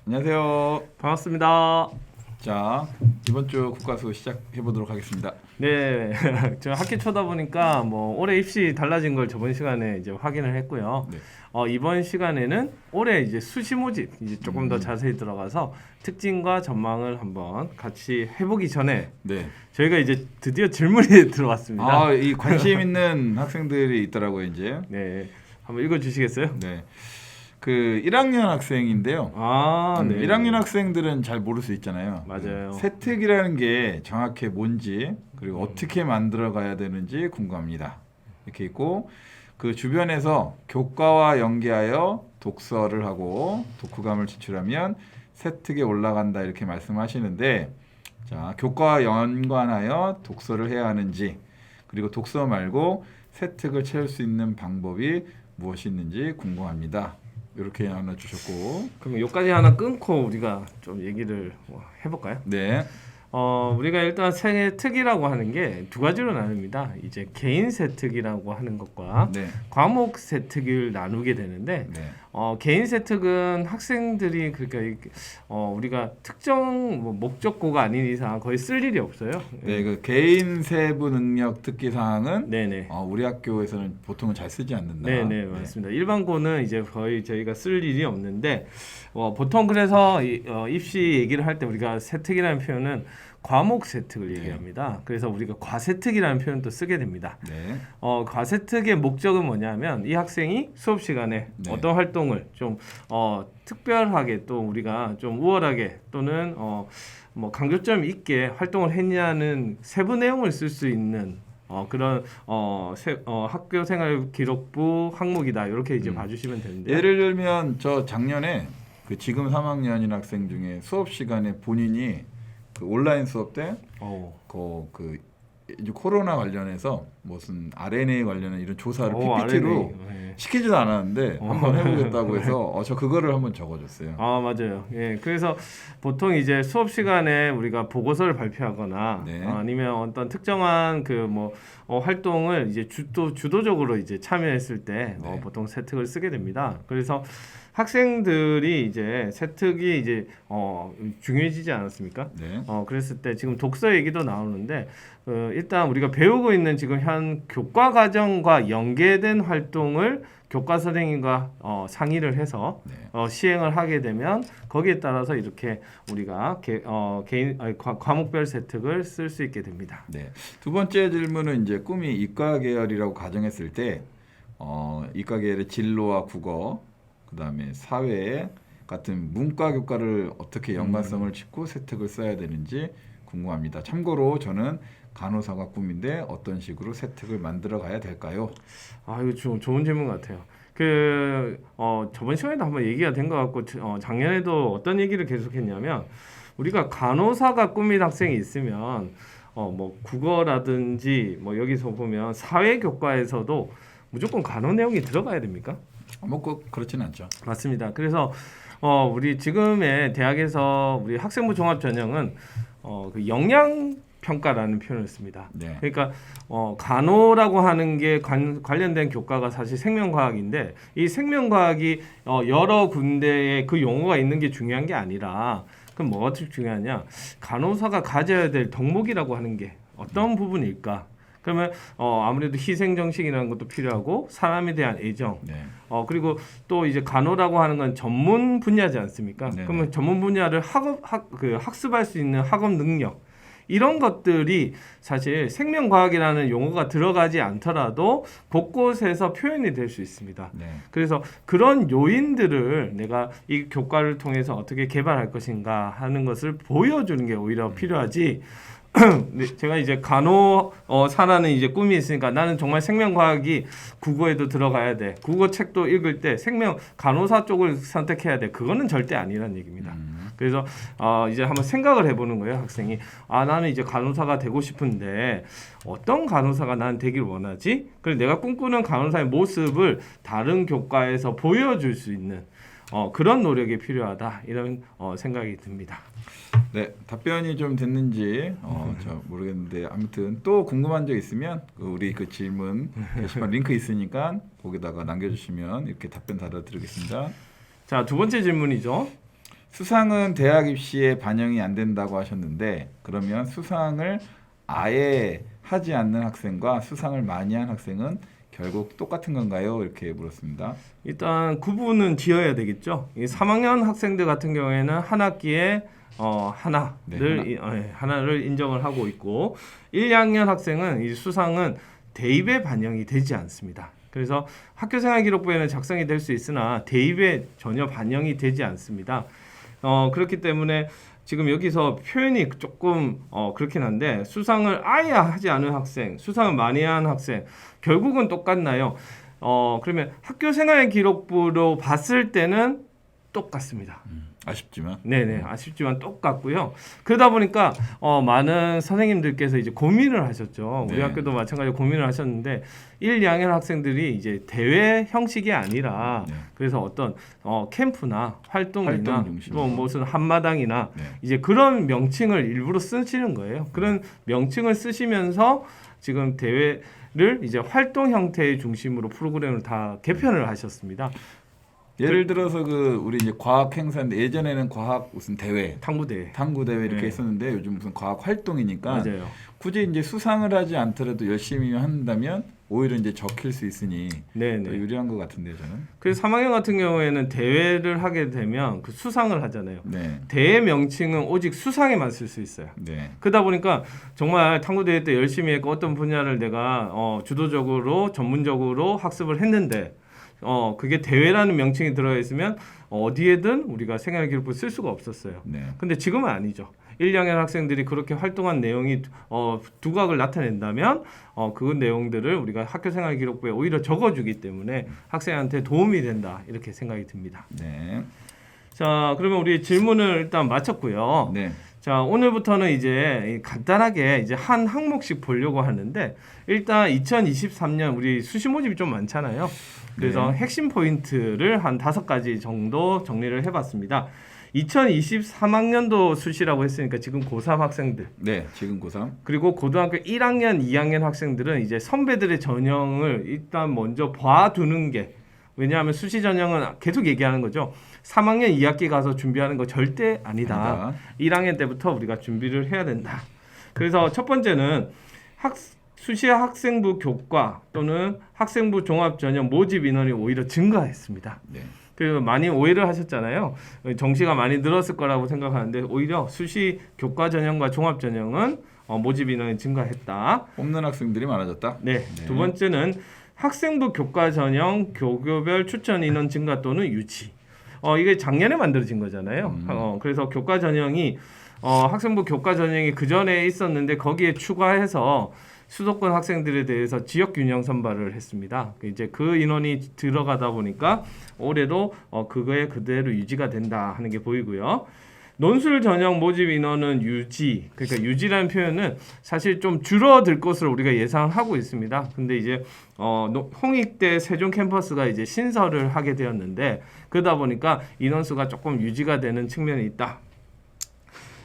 안녕하세요. 반갑습니다. 자, 이번 주 국가수 시작해 보도록 하겠습니다. 네, 저 학기 초다 보니까 뭐 올해 입시 달라진 걸 저번 시간에 이제 확인을 했고요. 네. 이번 시간에는 올해 이제 수시 모집 이제 조금 더 자세히 들어가서 특징과 전망을 한번 같이 해보기 전에 네. 저희가 이제 드디어 질문이 들어왔습니다. 이 관심 있는 학생들이 있더라고요, 이제. 네, 한번 읽어주시겠어요? 네. 그 1학년 학생인데요. 네. 1학년 학생들은 잘 모를 수 있잖아요. 맞아요. 세특이라는 게 정확히 뭔지 그리고 어떻게 만들어 가야 되는지 궁금합니다. 이렇게 있고 그 주변에서 교과와 연계하여 독서를 하고 독후감을 제출하면 세특에 올라간다 이렇게 말씀하시는데 자, 교과와 연관하여 독서를 해야 하는지 그리고 독서 말고 세특을 채울 수 있는 방법이 무엇이 있는지 궁금합니다. 이렇게 하나 주셨고 그럼 여기까지 하나 끊고 우리가 좀 얘기를 해볼까요? 네. 우리가 일단 세특이라고 하는 게 두 가지로 나눕니다. 이제 개인 세특이라고 하는 것과 네. 과목 세특을 나누게 되는데 네. 개인 세특은 학생들이 그러니까 우리가 특정 목적고가 아닌 이상 거의 쓸 일이 없어요. 네, 그 개인 세부 능력 특기 사항은 네네. 우리 학교에서는 보통은 잘 쓰지 않는다. 네네 맞습니다. 일반고는 이제 거의 저희가 쓸 일이 없는데 보통 그래서 입시 얘기를 할 때 우리가 세특이라는 표현은 과목 세특을 얘기합니다. 그래서 우리가 과세특이라는 표현도 쓰게 됩니다. 네. 과세특의 목적은 뭐냐면 이 학생이 수업 시간에 네. 어떤 활동을 좀 특별하게 또 우리가 좀 우월하게 또는 뭐 강조점 있게 활동을 했냐는 세부 내용을 쓸 수 있는 그런 학교 생활 기록부 항목이다 이렇게 이제 봐주시면 되는데 예를 들면 저 작년에 그 지금 3학년인 학생 중에 수업 시간에 본인이 그 온라인 수업 때 그 이제 코로나 관련해서 무슨 RNA 관련한 이런 조사를 PPT로 RNA. 네. 시키지도 않았는데 한번 해보겠다고 해서 저 그거를 한번 적어줬어요. 맞아요. 예, 그래서 보통 이제 수업 시간에 우리가 보고서를 발표하거나 네. 아니면 어떤 특정한 그 활동을 이제 주도적으로 이제 참여했을 때 네. 보통 세특을 쓰게 됩니다. 그래서 학생들이 이제 세특이 이제 중요해지지 않았습니까? 네. 그랬을 때 지금 독서 얘기도 나오는데 일단 우리가 배우고 있는 지금 현 교과 과정과 연계된 활동을 교과 선생님과 상의를 해서 네. 시행을 하게 되면 거기에 따라서 이렇게 우리가 과목별 세특을 쓸 수 있게 됩니다. 네. 두 번째 질문은 이제 꿈이 이과 계열이라고 가정했을 때 이과 계열의 진로와 국어 그다음에 사회 같은 문과 교과를 어떻게 연관성을 짓고 세특을 써야 되는지 궁금합니다. 참고로 저는 간호사가 꿈인데 어떤 식으로 세특을 만들어 가야 될까요? 이거 좋은 질문 같아요. 저번 시간에도 한번 얘기가 된 것 같고 작년에도 어떤 얘기를 계속했냐면 우리가 간호사가 꿈인 학생이 있으면 뭐 국어라든지 뭐 여기서 보면 사회 교과에서도 무조건 간호 내용이 들어가야 됩니까? 뭐 그렇지는 않죠. 맞습니다. 그래서 우리 지금의 대학에서 우리 학생부 종합 전형은 그 영양 평가라는 표현을 씁니다. 네. 그러니까 간호라고 하는 게 관련된 교과가 사실 생명과학인데 이 생명과학이 여러 군데에 그 용어가 있는 게 중요한 게 아니라 그럼 뭐가 중요하냐? 간호사가 가져야 될 덕목이라고 하는 게 어떤 부분일까? 그러면 아무래도 희생 정신이라는 것도 필요하고 사람에 대한 애정. 네. 그리고 또 이제 간호라고 하는 건 전문 분야지 않습니까? 네네. 그러면 전문 분야를 학습할 수 있는 학업 능력 이런 것들이 사실 생명과학이라는 용어가 들어가지 않더라도 곳곳에서 표현이 될 수 있습니다. 네. 그래서 그런 요인들을 내가 이 교과를 통해서 어떻게 개발할 것인가 하는 것을 보여주는 게 오히려 필요하지. 제가 이제 간호사라는 이제 꿈이 있으니까 나는 정말 생명과학이 국어에도 들어가야 돼. 국어 책도 읽을 때 간호사 쪽을 선택해야 돼. 그거는 절대 아니란 얘기입니다. 그래서 이제 한번 생각을 해보는 거예요, 학생이. 나는 이제 간호사가 되고 싶은데 어떤 간호사가 난 되길 원하지? 그래서 내가 꿈꾸는 간호사의 모습을 다른 교과에서 보여줄 수 있는 그런 노력이 필요하다 이런 생각이 듭니다. 네, 답변이 좀 됐는지 저 모르겠는데 아무튼 또 궁금한 점 있으면 우리 그 질문 게시판 링크 있으니까 거기다가 남겨주시면 이렇게 답변 달아드리겠습니다. 자, 두 번째 질문이죠. 수상은 대학 입시에 반영이 안 된다고 하셨는데 그러면 수상을 아예 하지 않는 학생과 수상을 많이 한 학생은 결국 똑같은 건가요? 이렇게 물었습니다. 일단 구분은 지어야 되겠죠. 이 3학년 학생들 같은 경우에는 한 학기에 하나를 인정을 하고 있고 1, 2학년 학생은 이 수상은 대입에 반영이 되지 않습니다. 그래서 학교생활기록부에는 작성이 될 수 있으나 대입에 전혀 반영이 되지 않습니다. 그렇기 때문에 지금 여기서 표현이 조금 그렇긴 한데 수상을 아예 하지 않은 학생, 수상을 많이 한 학생 결국은 똑같나요? 그러면 학교생활기록부로 봤을 때는 똑같습니다. 아쉽지만. 네네, 아쉽지만 똑같고요. 그러다 보니까 많은 선생님들께서 이제 고민을 하셨죠. 우리 네. 학교도 마찬가지로 고민을 하셨는데 1, 2학년 학생들이 이제 대회 형식이 아니라 네. 그래서 어떤 캠프나 활동이나 활동 중심으로. 뭐 무슨 한마당이나 네. 이제 그런 명칭을 일부러 쓰시는 거예요. 그런 명칭을 쓰시면서 지금 대회를 이제 활동 형태의 중심으로 프로그램을 다 개편을 하셨습니다. 예를 들어서 우리 이제 과학 행사인데 예전에는 과학 무슨 대회, 탐구대회. 탐구 대회 이렇게 네. 했었는데 요즘 무슨 과학 활동이니까 맞아요. 굳이 이제 수상을 하지 않더라도 열심히 한다면 오히려 이제 적힐 수 있으니 네네. 더 유리한 것 같은데요, 저는. 그래서 3학년 같은 경우에는 대회를 하게 되면 그 수상을 하잖아요. 네, 대회 명칭은 오직 수상에만 쓸 수 있어요. 네, 그러다 보니까 정말 탐구대회 때 열심히 했고 어떤 분야를 내가 주도적으로 전문적으로 학습을 했는데 그게 대회라는 명칭이 들어가 있으면 어디에든 우리가 생활기록부를 쓸 수가 없었어요. 네. 근데 지금은 아니죠. 1, 2학년 학생들이 그렇게 활동한 내용이 두각을 나타낸다면 그 내용들을 우리가 학교생활기록부에 오히려 적어주기 때문에 학생한테 도움이 된다 이렇게 생각이 듭니다. 네. 자, 그러면 우리 질문을 일단 마쳤고요. 네. 자, 오늘부터는 이제 간단하게 이제 한 항목씩 보려고 하는데 일단 2023년 우리 수시 모집이 좀 많잖아요. 그래서 네. 핵심 포인트를 한 5가지 정도 정리를 해봤습니다. 2023학년도 수시라고 했으니까 지금 고3 학생들 네, 지금 고3. 그리고 고등학교 1학년, 2학년 학생들은 이제 선배들의 전형을 일단 먼저 봐두는 게 왜냐하면 수시 전형은 계속 얘기하는 거죠. 3학년 2학기 가서 준비하는 거 절대 아니다. 1학년 때부터 우리가 준비를 해야 된다. 그래서 첫 번째는 수시 학생부 교과 또는 학생부 종합 전형 모집 인원이 오히려 증가했습니다. 네. 그 많이 오해를 하셨잖아요. 정시가 많이 늘었을 거라고 생각하는데 오히려 수시 교과 전형과 종합 전형은 모집 인원이 증가했다. 뽑는 학생들이 많아졌다. 네. 두 번째는 학생부 교과 전형 교교별 추천 인원 증가 또는 유치. 이게 작년에 만들어진 거잖아요. 그래서 교과 전형이 학생부 교과 전형이 그 전에 있었는데 거기에 추가해서 수도권 학생들에 대해서 지역 균형 선발을 했습니다. 이제 그 인원이 들어가다 보니까 올해도 그거에 그대로 유지가 된다 하는 게 보이고요. 논술 전형 모집 인원은 유지, 그러니까 유지라는 표현은 사실 좀 줄어들 것으로 우리가 예상하고 있습니다. 근데 이제 홍익대 세종 캠퍼스가 이제 신설을 하게 되었는데 그러다 보니까 인원수가 조금 유지가 되는 측면이 있다.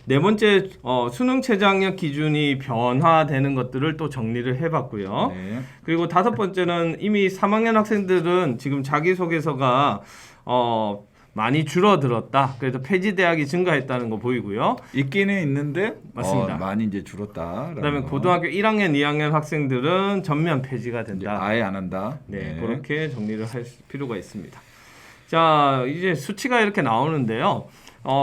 네 번째 수능 최저학력 기준이 변화되는 것들을 또 정리를 해봤고요. 네. 그리고 다섯 번째는 이미 3학년 학생들은 지금 자기소개서가 많이 줄어들었다. 그래서 폐지 대학이 증가했다는 거 보이고요. 있기는 있는데 맞습니다. 많이 이제 줄었다. 그다음에 고등학교 1학년, 2학년 학생들은 전면 폐지가 된다. 아예 안 한다. 네, 그렇게 정리를 할 필요가 있습니다. 자, 이제 수치가 이렇게 나오는데요.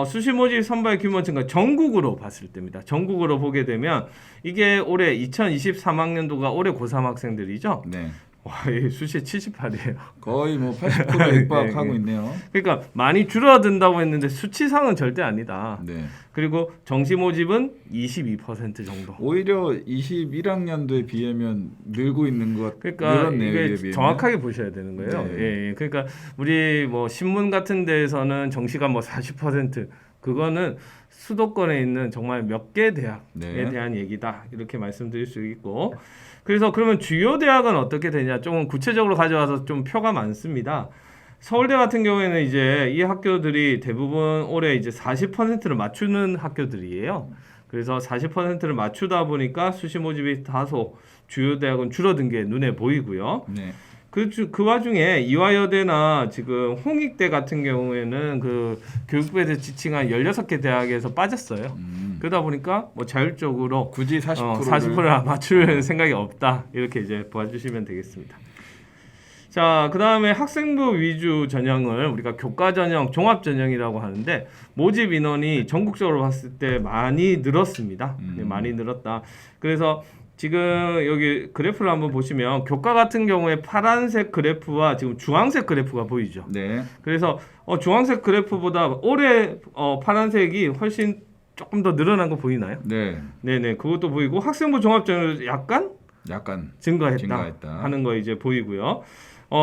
수시 모집 선발 규모 증가 전국으로 봤을 때입니다. 전국으로 보게 되면 이게 올해 2023학년도가 올해 고3 학생들이죠. 네. 와, 이 수시 78이에요. 거의 뭐 80% 육박하고 네. 있네요. 그러니까 많이 줄어든다고 했는데 수치상은 절대 아니다. 네. 그리고 정시 모집은 22% 정도. 오히려 21학년도에 비하면 늘고 있는 것 그러니까 늘었네요. 이게 비하면. 정확하게 보셔야 되는 거예요. 네. 예. 그러니까 우리 뭐 신문 같은 데에서는 정시가 뭐 40% 그거는 수도권에 있는 정말 몇 개 대학에 네. 대한 얘기다 이렇게 말씀드릴 수 있고 그래서 그러면 주요 대학은 어떻게 되냐 조금 구체적으로 가져와서 좀 표가 많습니다. 서울대 같은 경우에는 이제 이 학교들이 대부분 올해 이제 40%를 맞추는 학교들이에요. 그래서 40%를 맞추다 보니까 수시 모집이 다소 주요 대학은 줄어든 게 눈에 보이고요. 네. 그 와중에 이화여대나 지금 홍익대 같은 경우에는 그 교육부에서 지칭한 16개 대학에서 빠졌어요. 그러다 보니까 뭐 자율적으로 굳이 40%를 40%를 맞출 생각이 없다. 이렇게 이제 봐주시면 되겠습니다. 자, 그 다음에 학생부 위주 전형을 우리가 교과 전형, 종합 전형이라고 하는데 모집 인원이 전국적으로 봤을 때 많이 늘었습니다. 네, 많이 늘었다. 그래서 지금 여기 그래프를 한번 보시면 교과 같은 경우에 파란색 그래프와 지금 주황색 그래프가 보이죠. 네. 그래서 주황색 그래프보다 올해 파란색이 훨씬 조금 더 늘어난 거 보이나요? 네. 네네, 그것도 보이고 학생부 종합 전형은 약간 증가했다 하는 거 이제 보이고요.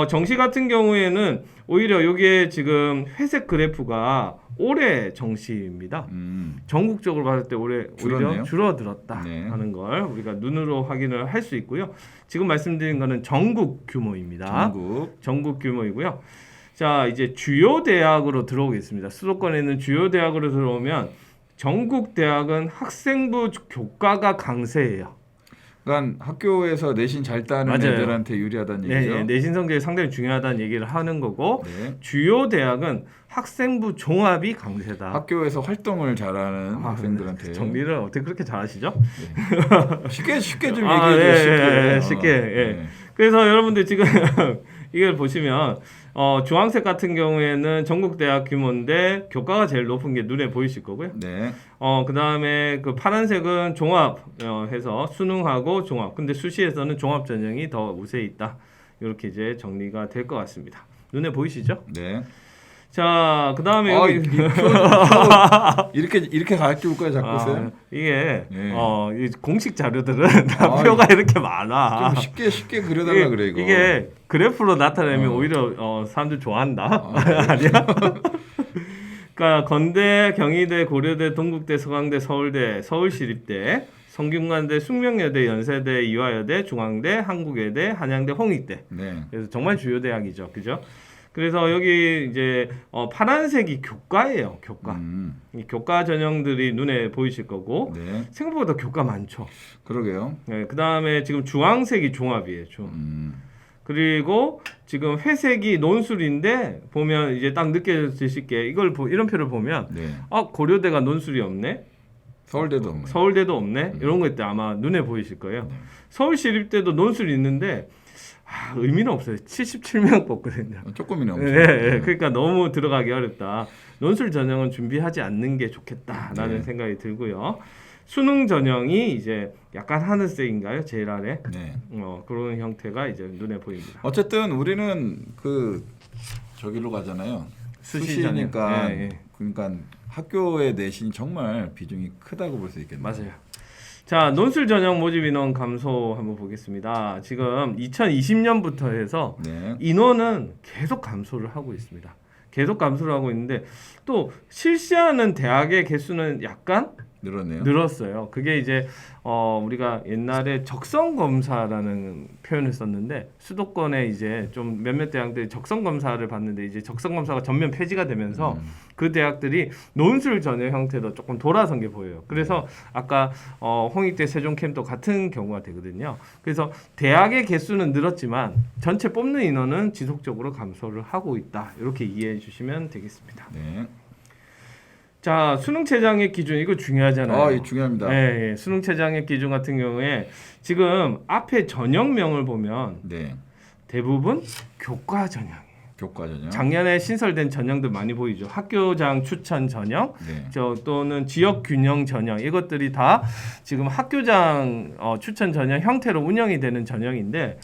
정시 같은 경우에는 오히려 이게 지금 회색 그래프가 올해 정시입니다. 전국적으로 봤을 때 올해 줄었네요. 오히려 줄어들었다 네. 하는 걸 우리가 눈으로 확인을 할 수 있고요. 지금 말씀드린 거는 전국 규모입니다. 전국 규모이고요. 자, 이제 주요 대학으로 들어오겠습니다. 수도권에 있는 주요 대학으로 들어오면 전국 대학은 학생부 교과가 강세예요. 그러니까 학교에서 내신 잘 따는 맞아요. 애들한테 유리하다는 얘기죠. 네, 내신 성적이 상당히 중요하다는 얘기를 하는 거고 네. 주요 대학은 학생부 종합이 강세다. 학교에서 활동을 잘하는 학생들한테 정리를 어떻게 그렇게 잘하시죠? 쉽게 좀 아, 얘기해 주세요. 예, 쉽게. 예. 그래서 여러분들 지금 이걸 보시면 주황색 같은 경우에는 전국 대학 규모인데 교과가 제일 높은 게 눈에 보이실 거고요. 네. 그다음에 그 파란색은 종합 해서 수능하고 종합. 근데 수시에서는 종합 전형이 더 우세히 있다. 이렇게 이제 정리가 될 것 같습니다. 눈에 보이시죠? 네. 자, 그다음에 여기 이렇게 가르칠 거야 자꾸 쌤. 이게 네. 이 공식 자료들은 다 표가 이렇게 많아. 좀 쉽게 그려달라 그래 이거. 이게 그래프로 나타내면 오히려 사람들 좋아한다. 아니야? 그러니까 건대, 경희대, 고려대, 동국대, 서강대, 서울대, 서울시립대, 성균관대, 숙명여대, 연세대, 이화여대, 중앙대, 한국외대, 한양대, 홍익대. 네. 그래서 정말 주요 대학이죠, 그죠? 그래서 여기 이제 파란색이 교과예요, 교과. 이 교과 전형들이 눈에 보이실 거고 네. 생각보다 교과 많죠. 그러게요. 네, 그 다음에 지금 주황색이 종합이에요, 그리고 지금 회색이 논술인데 보면 이제 딱 느껴지실 게 이런 표를 보면 네. 고려대가 논술이 없네. 서울대도 없네. 서울대도 없네. 이런 거 있때 아마 눈에 보이실 거예요. 서울시립대도 논술이 있는데 의미는 없어요. 77명 뽑거든요. 조금이네. 네, 그러니까 너무 들어가기 어렵다. 논술 전형은 준비하지 않는 게 좋겠다라는 네. 생각이 들고요. 수능 전형이 이제 약간 하늘색인가요? 제일 아래. 네. 그런 형태가 이제 눈에 보입니다. 어쨌든 우리는 저기로 가잖아요. 수시니까 예. 그러니까 학교의 내신이 정말 비중이 크다고 볼 수 있겠네요. 맞아요. 자, 논술 전형 모집 인원 감소 한번 보겠습니다. 지금 2020년부터 해서 네. 인원은 계속 감소를 하고 있습니다. 계속 감소를 하고 있는데 또 실시하는 대학의 개수는 약간 늘었네요. 늘었어요. 그게 이제 우리가 옛날에 적성 검사라는 표현을 썼는데 수도권에 이제 좀 몇몇 대학들이 적성 검사를 받는데 이제 적성 검사가 전면 폐지가 되면서 그 대학들이 논술 전형 형태로 조금 돌아선 게 보여요. 그래서 아까 홍익대 세종캠도 같은 경우가 되거든요. 그래서 대학의 개수는 늘었지만 전체 뽑는 인원은 지속적으로 감소를 하고 있다. 이렇게 이해해 주시면 되겠습니다. 네. 자, 수능 최장의 기준 이거 중요하잖아요. 이거 중요합니다. 네, 수능 최장의 기준 같은 경우에 지금 앞에 전형명을 보면 네. 대부분 교과 전형이에요. 교과 전형. 작년에 신설된 전형들 많이 보이죠. 학교장 추천 전형, 네. 또는 지역 균형 전형 이것들이 다 지금 학교장 추천 전형 형태로 운영이 되는 전형인데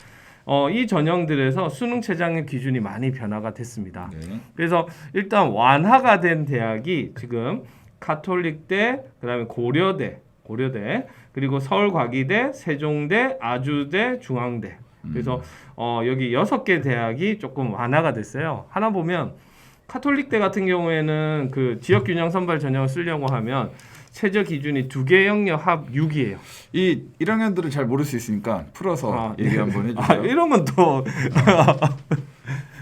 이 전형들에서 수능 최장의 기준이 많이 변화가 됐습니다. 네. 그래서 일단 완화가 된 대학이 지금 가톨릭대, 그다음에 고려대, 그리고 서울과기대, 세종대, 아주대, 중앙대. 그래서 여기 6개 대학이 조금 완화가 됐어요. 하나 보면 가톨릭대 같은 경우에는 그 지역균형 선발 전형을 쓰려고 하면 최저 기준이 2개 영역 합 6이에요. 이 1학년들은 잘 모를 수 있으니까 풀어서 얘기 한번 해주세요. 이런 건 또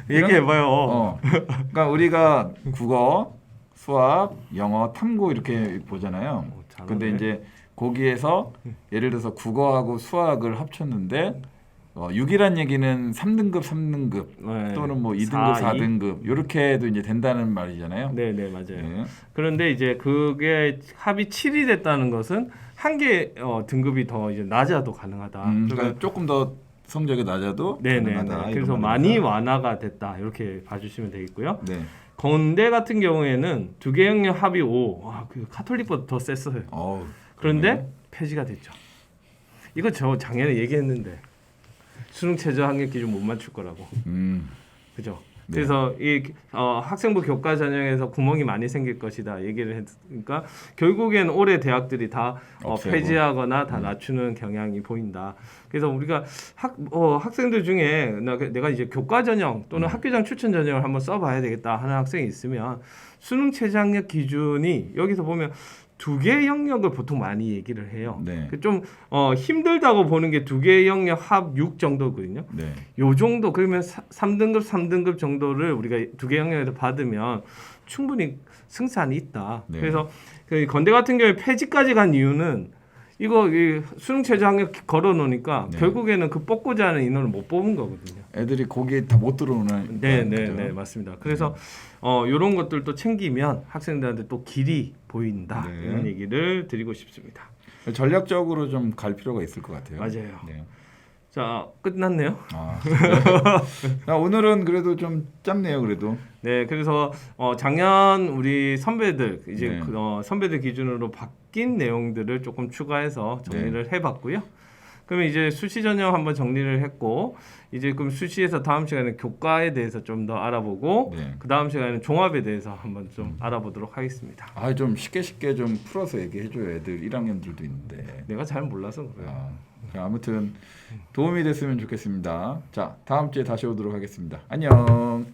얘기해봐요. 그러니까 우리가 국어, 수학, 영어, 탐구 이렇게 보잖아요. 근데 이제 거기에서 예를 들어서 국어하고 수학을 합쳤는데 6이란 얘기는 3등급, 3등급 네. 또는 뭐 2등급, 4, 2. 4등급 이렇게도 이제 된다는 말이잖아요. 네, 네, 맞아요. 네. 그런데 이제 그게 합이 7이 됐다는 것은 한 개 등급이 더 이제 낮아도 가능하다. 그러니까 조금 더 성적이 낮아도 네네. 가능하다. 이런 그래서 말입니다. 많이 완화가 됐다. 이렇게 봐주시면 되겠고요. 네. 건대 같은 경우에는 두 개 영역 합이 5. 와, 그 카톨릭보다 더 셌어요. 어우, 그런데 폐지가 됐죠. 이거 저 작년에 얘기했는데 수능 최저 학력 기준 못 맞출 거라고. 그죠? 네. 그래서 이 학생부 교과 전형에서 구멍이 많이 생길 것이다 얘기를 했으니까 결국엔 올해 대학들이 다 없애고. 폐지하거나 다 낮추는 경향이 보인다. 그래서 우리가 학생들 중에 내가 이제 교과 전형 또는 학교장 추천 전형을 한번 써봐야 되겠다 하는 학생이 있으면 수능 최저 학력 기준이 여기서 보면 두 개의 영역을 보통 많이 얘기를 해요. 네. 좀 힘들다고 보는 게 두 개의 영역 합 6 정도거든요. 네. 요 정도 그러면 3등급 정도를 우리가 두 개 영역에서 받으면 충분히 승산이 있다. 네. 그래서 그 건대 같은 경우에 폐지까지 간 이유는 이거 이 수능 최저 학력 걸어 놓으니까 네. 결국에는 그 뽑고자 하는 인원을 못 뽑은 거거든요. 애들이 거기에 다 못 들어오는. 네, 맞습니다. 그래서 이런 것들도 챙기면 학생들한테 또 길이 보인다. 네. 이런 얘기를 드리고 싶습니다. 전략적으로 좀 갈 필요가 있을 것 같아요. 맞아요. 네. 자, 끝났네요. 자, 오늘은 그래도 좀 짧네요. 그래도. 네, 그래서 작년 우리 선배들 이제 네. 선배들 기준으로 바뀐 내용들을 조금 추가해서 정리를 해봤고요. 그러면 이제 수시 전형 한번 정리를 했고 이제 그럼 수시에서 다음 시간에 교과에 대해서 좀 더 알아보고 네. 그 다음 시간에는 종합에 대해서 한번 좀 알아보도록 하겠습니다. 좀 쉽게 좀 풀어서 얘기해줘요. 애들 1학년들도 있는데. 내가 잘 몰라서 그래요. 아무튼 도움이 됐으면 좋겠습니다. 자, 다음 주에 다시 오도록 하겠습니다. 안녕.